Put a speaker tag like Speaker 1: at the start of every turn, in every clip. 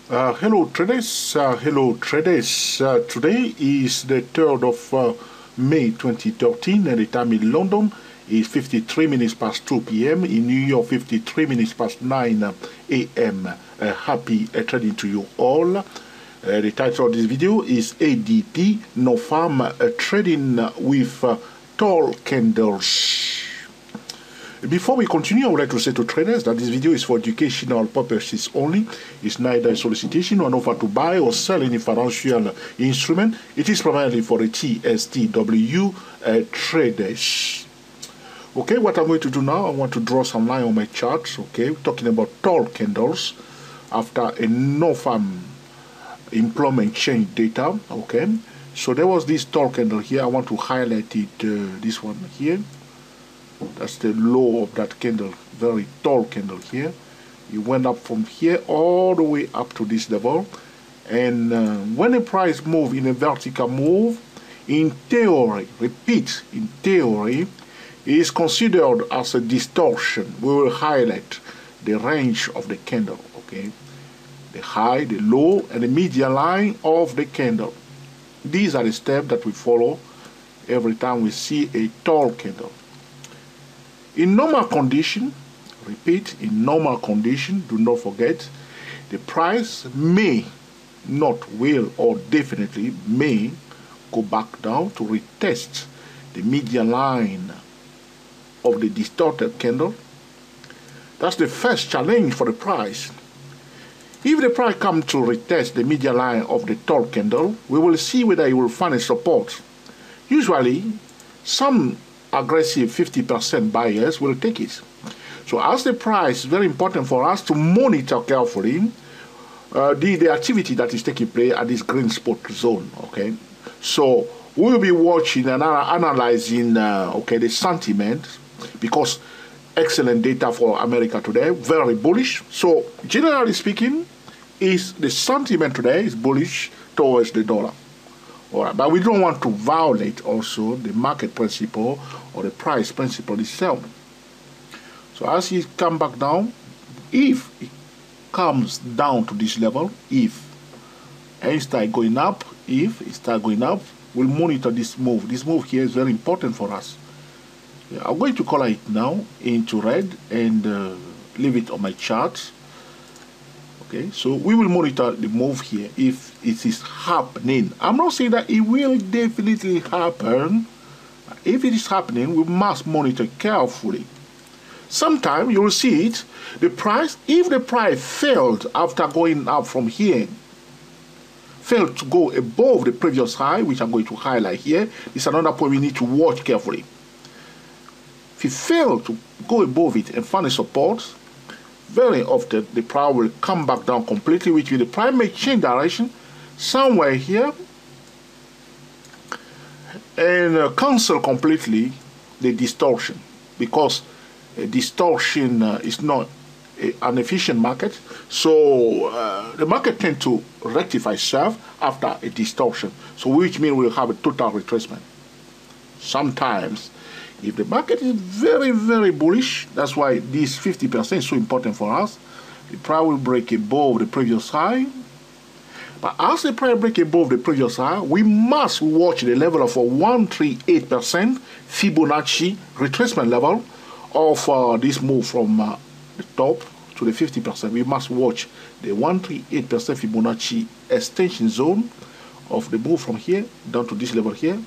Speaker 1: Hello traders, today is the 3rd of May 2013 and the time in London is 53 minutes past 2 p.m. In New York 53 minutes past 9 a.m. Happy trading to you all. The title of this video is ADP Non Farm, trading with tall candles. Before we continue, I would like to say to traders that this video is for educational purposes only. It's neither a solicitation or an offer to buy or sell any financial instrument. It is primarily for the TSTW traders. Okay, what I'm going to do now, I want to draw some line on my chart. Okay, talking about tall candles after a NonFarm employment change data. Okay, so there was this tall candle here. I want to highlight it, this one here. That's the low of that candle, very tall candle here. It went up from here all the way up to this level. And when the price move in a vertical move, in theory, repeat, in theory, it is considered as a distortion. We will highlight the range of the candle, okay? The high, the low, and the median line of the candle. These are the steps that we follow every time we see a tall candle. In normal condition, repeat, in normal condition, do not forget, the price may not, will, or definitely may go back down to retest the median line of the distorted candle. That's the first challenge for the price. If the price comes to retest the median line of the tall candle, we will see whether it will find a support. Usually, some aggressive 50% buyers will take it. So as the price is very important for us to monitor carefully the activity that is taking place at this green spot zone. Okay, so we will be watching and analyzing okay, the sentiment, because excellent data for America today, very bullish. So generally speaking, is the sentiment today is bullish towards the dollar. All right, but we don't want to violate also the market principle or the price principle itself. So as it comes back down, if it comes down to this level, if and it start going up, if it start going up, we'll monitor this move. This move here is very important for us. Yeah, I'm going to color it now into red and leave it on my chart. Okay, so we will monitor the move here if it is happening. I'm not saying that it will definitely happen. If it is happening, we must monitor carefully. Sometimes you will see it, the price, if the price failed after going up from here, failed to go above the previous high, which I'm going to highlight here, is another point we need to watch carefully. If it failed to go above it and find a support, very often the price will come back down completely, which will the price may change direction somewhere here and cancel completely the distortion, because a distortion is not an efficient market. So the market tends to rectify itself after a distortion, so which means we'll have a total retracement. Sometimes if the market is very, very bullish, that's why this 50% is so important for us. The price will break above the previous high. But as the price breaks above the previous high, we must watch the level of a 138% Fibonacci retracement level of this move from the top to the 50%. We must watch the 138% Fibonacci extension zone of the move from here down to this level here.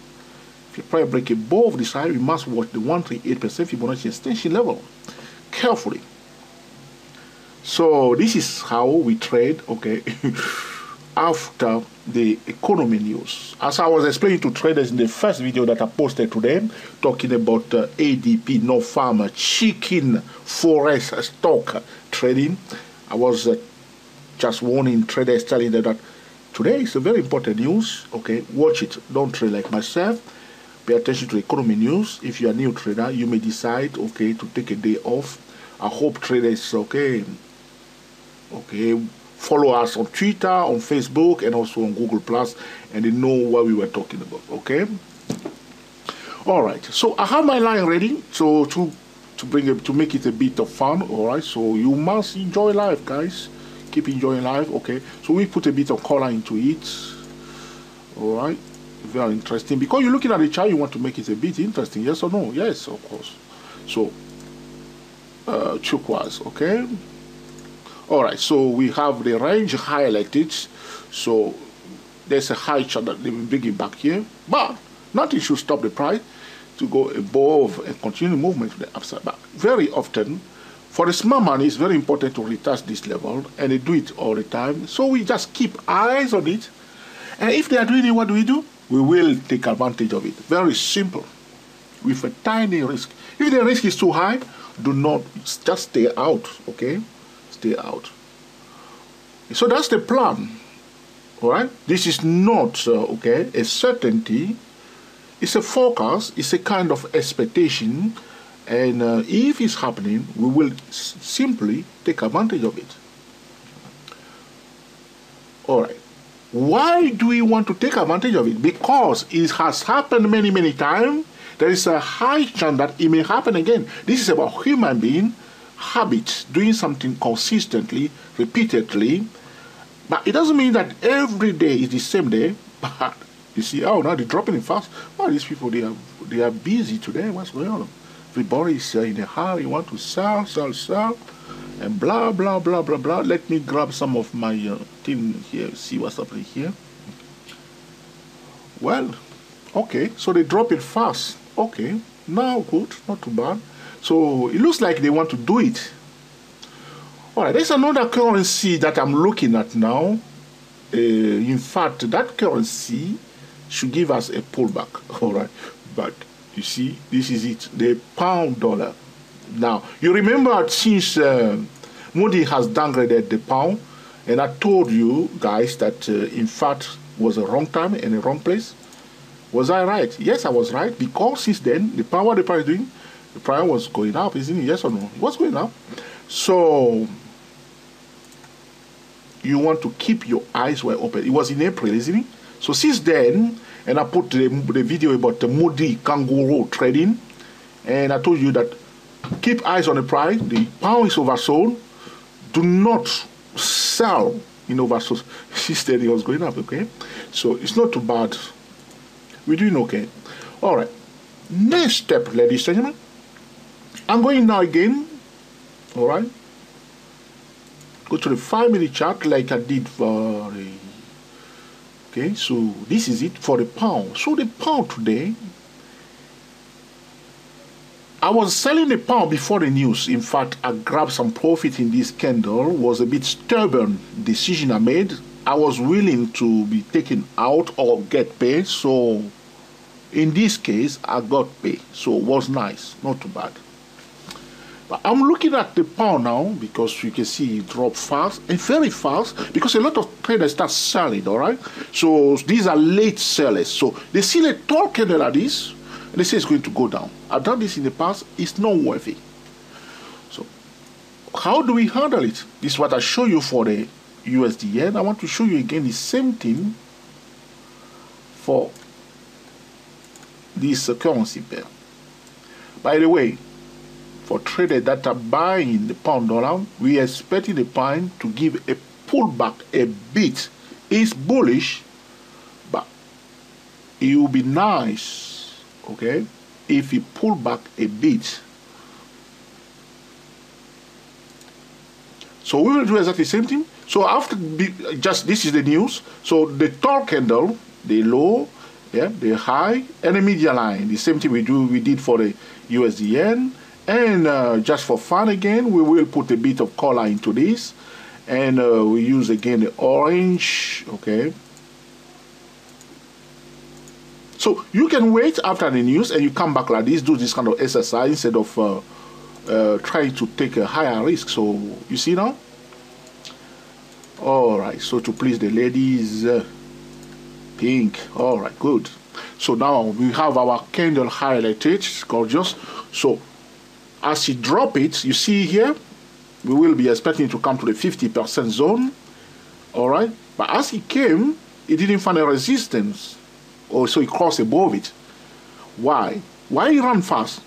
Speaker 1: If the price break above this high, we must watch the 138% Fibonacci extension level carefully. So this is how we trade, okay, after the economy news. As I was explaining to traders in the first video that I posted today, talking about ADP Non Farm chicken forest stock trading, I was just warning traders, telling them that today is a very important news. Okay, watch it. Don't trade like myself. Pay attention to economy news. If you are a new trader, you may decide, okay, to take a day off. I hope traders, okay, follow us on Twitter, on Facebook, and also on Google+, and they know what we were talking about, okay? All right, so I have my line ready, so to make it a bit of fun, all right? So you must enjoy life, guys. keep enjoying life. Okay, so we put a bit of color into it. All right, very interesting, because you're looking at the chart, you want to make it a bit interesting. Yes or no? Yes, of course. So turquoise. Okay, all right, so we have the range highlighted. So there's a high chart that they will bring it back here, but nothing should stop the price to go above and continue movement to the upside. But very often, for the small money, it's very important to retouch this level, and they do it all the time. So we just keep eyes on it, and if they are doing it, what do? We will take advantage of it. Very simple, with a tiny risk. If the risk is too high, do not, just stay out. Okay, stay out. So that's the plan. All right, this is not okay, a certainty. It's a forecast. It's a kind of expectation, and if it's happening, we will simply take advantage of it. All right, why do we want to take advantage of it? Because it has happened many times. There is a high chance that it may happen again. This is about human being habits, doing something consistently, repeatedly. But it doesn't mean that every day is the same day. But you see, oh, now they're dropping it fast. Oh, these people, they are busy today. What's going on? Everybody is in a hurry, want to sell, and blah, blah, blah, blah, blah. Let me grab some of my thing here, see what's happening here. Well, okay, so they drop it fast. Okay, now good, not too bad. So it looks like they want to do it. All right, there's another currency that I'm looking at now. In fact, that currency should give us a pullback. All right, but you see, this is it, the pound dollar. Now, you remember since Moody has downgraded the pound, and I told you guys that in fact was a wrong time and a wrong place. Was I right? Yes, I was right, because since then, the pound, what the price doing? The price was going up, isn't it? Yes or no? It was going up. So you want to keep your eyes wide open. It was in April, isn't it? So since then, and I put the video about the Moody kangaroo trading, and I told you that keep eyes on the price. The pound is oversold. Do not sell in oversold. Since then, it was going up, okay? So it's not too bad. We're doing okay. All right. Next step, ladies and gentlemen. I'm going now again. All right. Go to the 5-minute chart like I did for the... Okay, so this is it for the pound. So the pound today, I was selling the pound before the news. In fact, I grabbed some profit in this candle. Was a bit stubborn decision I made. I was willing to be taken out or get paid. So in this case, I got paid. So it was nice, not too bad. But I'm looking at the pound now, because you can see it drop fast, and very fast, because a lot of traders start selling, all right? So these are late sellers. So they see a tall candle like this, and they say it's going to go down. I've done this in the past. It's not worthy. So how do we handle it? This is what I show you for the USD yen. I want to show you again the same thing for this currency pair. By the way, for traders that are buying the pound dollar, we are expecting the pound to give a pullback a bit. It's bullish, but it will be nice, okay, if it pull back a bit. So we will do exactly the same thing. So after just this is the news. So the tall candle, the low, yeah, the high, and the median line. The same thing we did for the USD yen. And just for fun again, we will put a bit of color into this, and we use again the orange. Okay. So you can wait after the news and you come back like this, do this kind of exercise instead of trying to take a higher risk. So you see now. All right. So to please the ladies, pink. All right. Good. So now we have our candle highlighted. It's gorgeous. So as you drop it, you see here, we will be expecting to come to the 50% zone. All right. But as it came, it didn't find a resistance. Or so it crossed above it. Why? Why it ran fast?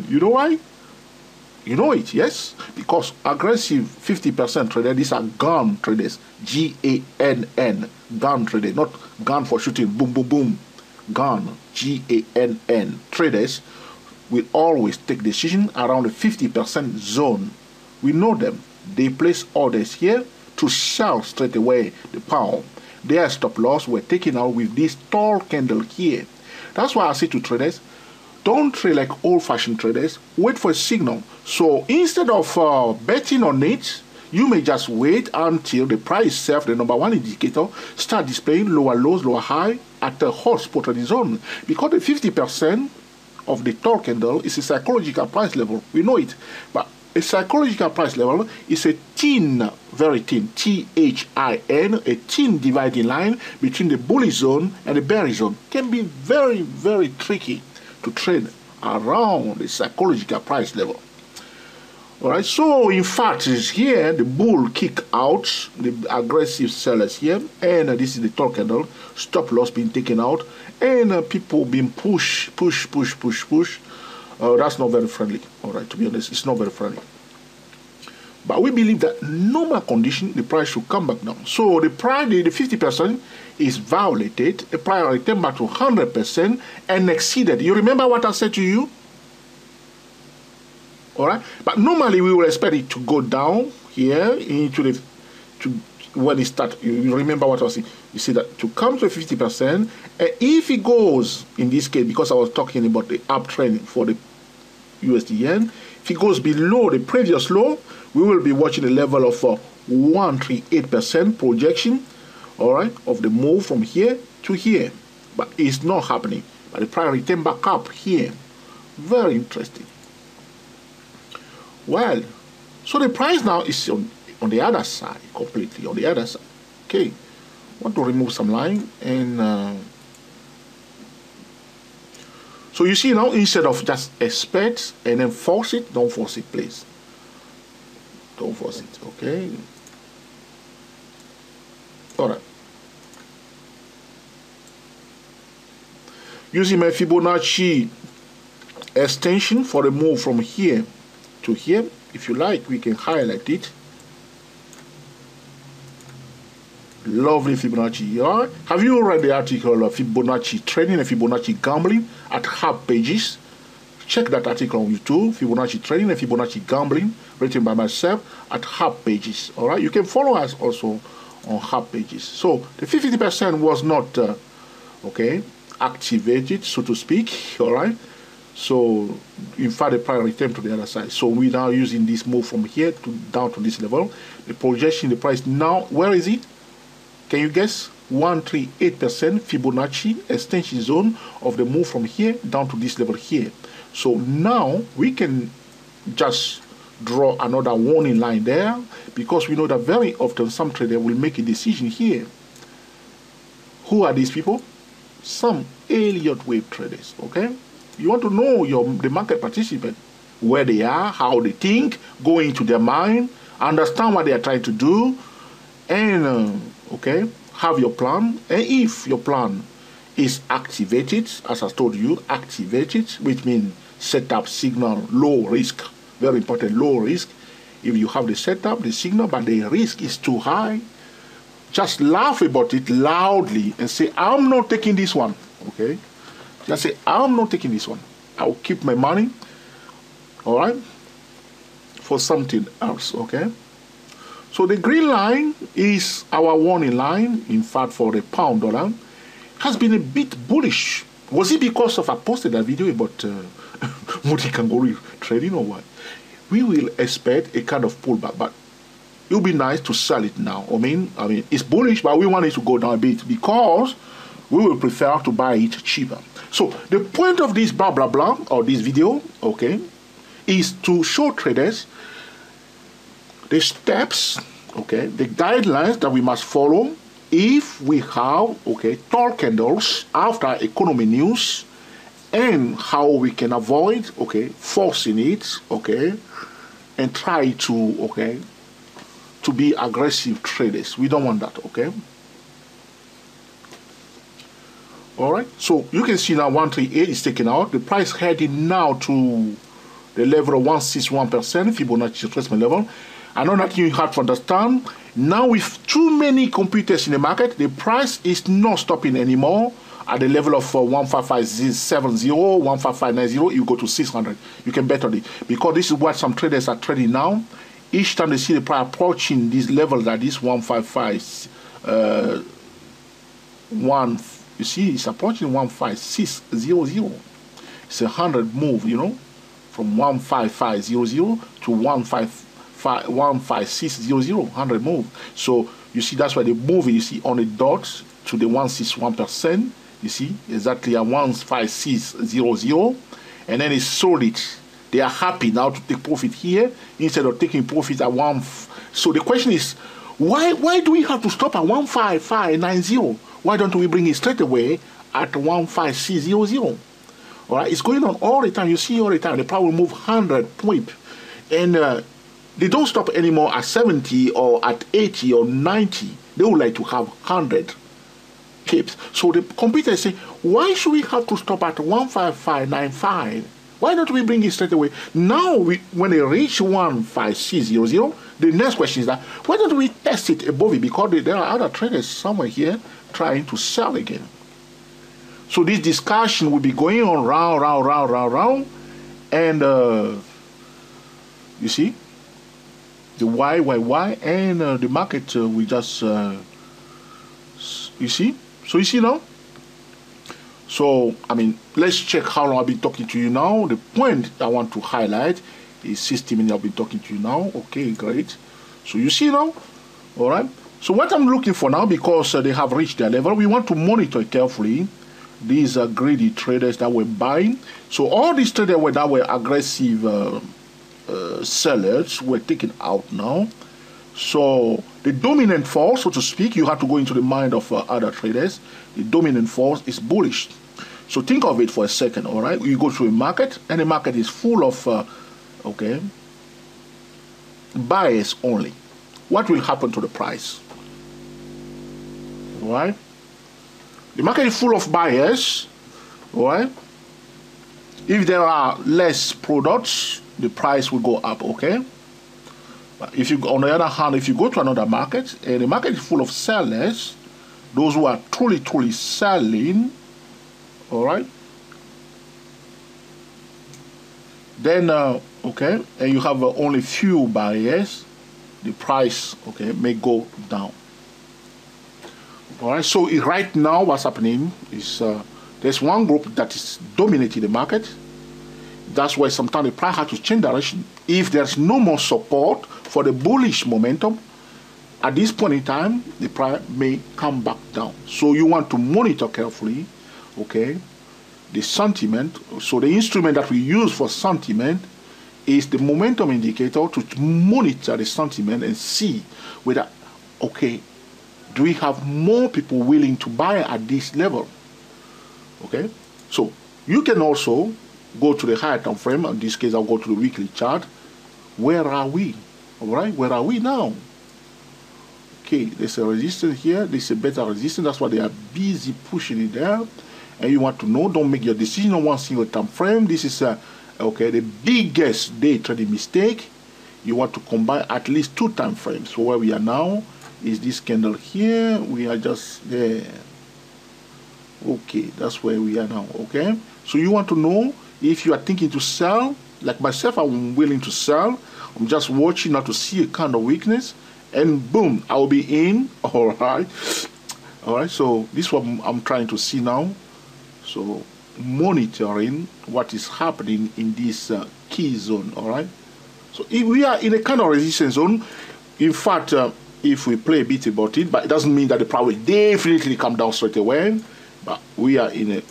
Speaker 1: You know why? You know it, yes? Because aggressive 50% trader, these are gun traders. G-A-N-N. Gun trader, not gun for shooting. Boom, boom, boom. Gun. G-A-N-N. Traders will always take decision around the 50% zone. We know them. They place orders here to sell straight away the pound. Their stop loss were taken out with this tall candle here. That's why I say to traders, don't trade like old-fashioned traders. Wait for a signal. So instead of betting on it, you may just wait until the price itself, the number one indicator, start displaying lower lows, lower high at the hot spot of the zone. Because the 50% of the tall candle is a psychological price level. We know it. But a psychological price level is a thin, very thin, T-H-I-N, a thin dividing line between the bullish zone and the bearish zone. Can be very, very tricky to trade around the psychological price level. Alright, so in fact, is here the bull kick out the aggressive sellers here, and this is the tall candle, stop loss being taken out, and people being push. That's not very friendly. Alright, to be honest, it's not very friendly. But we believe that normal condition, the price should come back down. So the price, the 50% is violated, the price returned back to 100% and exceeded. You remember what I said to you? Alright, but normally we will expect it to go down here into the when it starts. You remember what I was saying? You see that to come to 50%, and if it goes in this case, because I was talking about the uptrend for the USD yen, if it goes below the previous low, we will be watching a level of 138% projection, alright, of the move from here to here. But it's not happening. But the price return back up here. Very interesting. Well, so the price now is on the other side, completely on the other side. Okay, I want to remove some line, and so you see now, instead of just expect and then force it, don't force it, please. Don't force it, okay? Alright. Using my Fibonacci extension for the move from here to here, if you like, we can highlight it. Lovely Fibonacci. Right? Have you read the article of Fibonacci trading and Fibonacci gambling at Hub Pages? Check that article on YouTube, Fibonacci trading and Fibonacci gambling, written by myself at Hub Pages. All right, you can follow us also on Hub Pages. So the 50% was not okay, activated, so to speak. All right. So in fact, the price returned to the other side. So we're now using this move from here to down to this level. The projection, the price now, where is it? Can you guess? 138% Fibonacci extension zone of the move from here down to this level here. So now we can just draw another warning line there, because we know that very often some trader will make a decision here. Who are these people? Some Elliott wave traders, okay? You want to know the market participant, where they are, how they think, go into their mind, understand what they are trying to do, and okay, have your plan. And if your plan is activated, as I told you, activated, which means set up signal low risk, very important, low risk. If you have the setup, the signal, but the risk is too high, just laugh about it loudly and say, I'm not taking this one, okay? Just say, I'm not taking this one. I'll keep my money, all right, for something else, okay? So the green line is our warning line, in fact, for the pound dollar. Has been a bit bullish. Was it because of I posted that video about multi-kangaroo trading or what? We will expect a kind of pullback, but it would be nice to sell it now. I mean, it's bullish, but we want it to go down a bit because we will prefer to buy it cheaper. So the point of this blah blah blah or this video, okay, is to show traders the steps, okay, the guidelines that we must follow if we have, okay, tall candles after economy news, and how we can avoid, okay, forcing it, okay, and try to, okay, to be aggressive traders. We don't want that, okay? All right, so you can see now 138 is taken out. The price heading now to the level of 161%, Fibonacci retracement level. I know that you have to understand. Now with too many computers in the market, the price is not stopping anymore at the level of 15570, 15590. You go to 600. You can bet on it, because this is what some traders are trading now. Each time they see the price approaching this level, that is 155, you see, it's approaching 15600. It's a 100 move, you know, from 15500 to 15600, 100 move. So you see, that's why they move, you see, on the dot to the 161%. You see, exactly at 15600, and then it sold it. They are happy now to take profit here instead of taking profit at So the question is, why do we have to stop at 15590? Why don't we bring it straight away at 15600? All right, it's going on all the time. You see all the time. They probably move 100 point, and they don't stop anymore at 70 or at 80 or 90. They would like to have 100 pips. So the computer is saying, why should we have to stop at 15595? Why don't we bring it straight away? Now, when they reach 15600, the next question is that, why don't we test it above it? Because there are other traders somewhere here trying to sell again. So this discussion will be going on round. And you see, the why, and the market will just, you see? So you see now? So, I mean, let's check how long I've been talking to you now. The point I want to highlight is 60 minutes I've been talking to you now. Okay, great. So you see now? All right. So what I'm looking for now, because they have reached their level, we want to monitor carefully these greedy traders that were buying. So all these traders that were aggressive sellers were taken out now. So the dominant force, so to speak, you have to go into the mind of other traders. The dominant force is bullish. So think of it for a second, all right? You go to a market, and the market is full of, buyers only. What will happen to the price? All right? The market is full of buyers, all right? If there are less products, the price will go up, okay? If you, on the other hand, if you go to another market and the market is full of sellers, those who are truly selling, all right, then okay, and you have only few buyers, the price, okay, may go down. All right, so right now what's happening is there's one group that is dominating the market. That's why sometimes the price has to change direction. If there's no more support for the bullish momentum, at this point in time, the price may come back down. So you want to monitor carefully, okay, the sentiment. So the instrument that we use for sentiment is the momentum indicator, to monitor the sentiment and see whether, okay, do we have more people willing to buy at this level? Okay, so you can also go to the higher time frame. In this case, I'll go to the weekly chart. Where are we? All right, where are we now? Okay, there's a resistance here. There's a better resistance. That's why they are busy pushing it there. And you want to know, don't make your decision on one single time frame. This is okay, the biggest day trading mistake. You want to combine at least 2 time frames. So where we are now is this candle here. We are just there. Okay, that's where we are now. Okay, so you want to know if you are thinking to sell. Like myself, I'm willing to sell. I'm just watching now to see a kind of weakness, and boom, I will be in. All right. So this is what I'm trying to see now. So monitoring what is happening in this key zone. All right. So if we are in a kind of resistance zone, in fact, if we play a bit about it, but it doesn't mean that the price will definitely come down straight away. But we are in a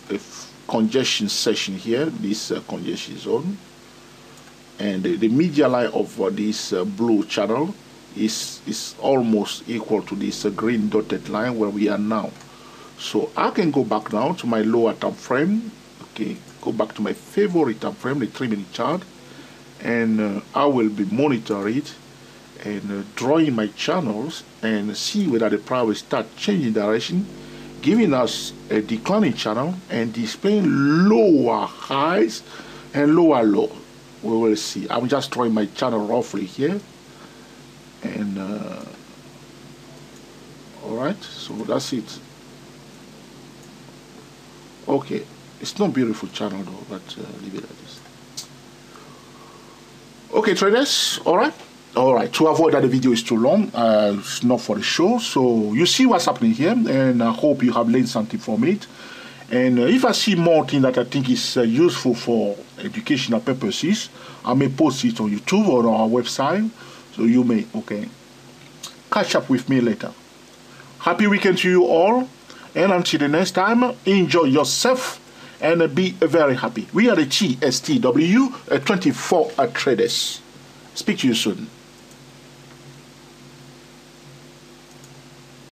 Speaker 1: congestion session here, this congestion zone, and the media line of this blue channel is almost equal to this green dotted line where we are now. So I can go back now to my lower time frame. Okay, go back to my favorite time frame, the 3-minute chart, and I will be monitoring it and drawing my channels and see whether the price will start changing direction, giving us a declining channel and displaying lower highs and lower low. We will see. I'm just drawing my channel roughly here. And all right, so that's it. Okay, it's not beautiful channel though, but leave it like this. Okay, traders, all right. To avoid that the video is too long, it's not for the show. So you see what's happening here, and I hope you have learned something from it. And if I see more things that I think is useful for educational purposes, I may post it on YouTube or on our website. So you may, okay, catch up with me later. Happy weekend to you all. And until the next time, enjoy yourself and be very happy. We are the TSTW 24 traders. Speak to you soon.